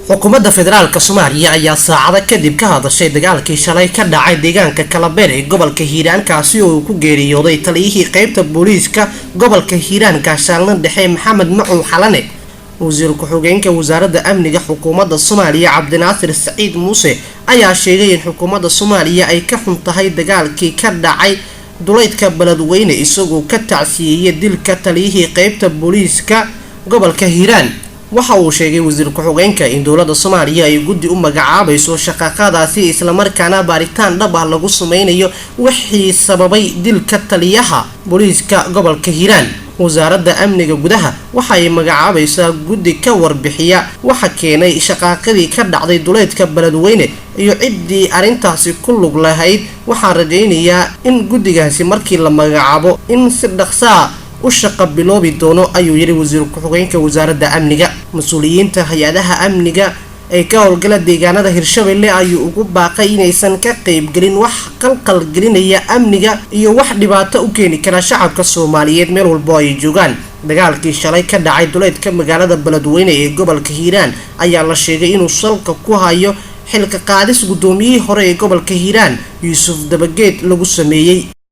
xukuumadda federaalka Soomaaliya ayaa saacado kadib ka hadashay dagaalkii shalay ka dhacay deegaanka Kalabeer ee gobolka Hiiraan kaasi oo ku geeriyooday taliyihii qaybta booliiska gobolka Hiiraan Gaashaanle Dhexe Maxamed Macuun Xalane. wasiir ku-xigeenka wasaaradda amniga xukuumadda Soomaaliya Cabdinaasir Saciid Muuse ayaa sheegay in xukuumadda Soomaaliya ay ka xun tahay dagaalkii ka dhacay duleedka Beledweyne isagoo ka tacsiiyay dilka taliyihii qaybta booliiska gobolka Hiiraan. waxa uu sheegay wasiir ku-xigeenka in dowladda Soomaaliya ay guddi u magacaabayso shaqaqadaasi isla markaana baaritaan dhab ah lagu sameynayo wixii sababay dilka taliyaha booliiska gobolka Hiiraan. wasaaradda amniga gudaha waxa ay magacaabaysaa guddi ka warbixiya waxa keenay shaqaqadii ka dhacday duleedka Beledweyne iyo ciddii arintaasi ku lug lahayd. waxaan rajaynayaa in guddigaasi markii la magacaabo in si dhaqso ah u shaqo biloobi doono ayuu yiri wasiir ku-xigeenka wasaaradda amniga. mas-uuliyiinta hay-adaha amniga ee ka howlgala deegaanada Hirshabelle ayuu ugu baaqay inaysan ka qaybgelin wax qalqal gelinaya amniga iyo wax dhibaato u keeni kara shacabka Soomaaliyeed meel walba ay joogaan. dagaalkii shalay ka dhacay duleedka magaalada Beledweyne ee gobolka Hiiraan ayaa la sheegay inuu salka ku hayo xilka qaadis gudoomiyihii hore ee gobolka Hiiraan Yuusuf Dabageed lagu sameeyay.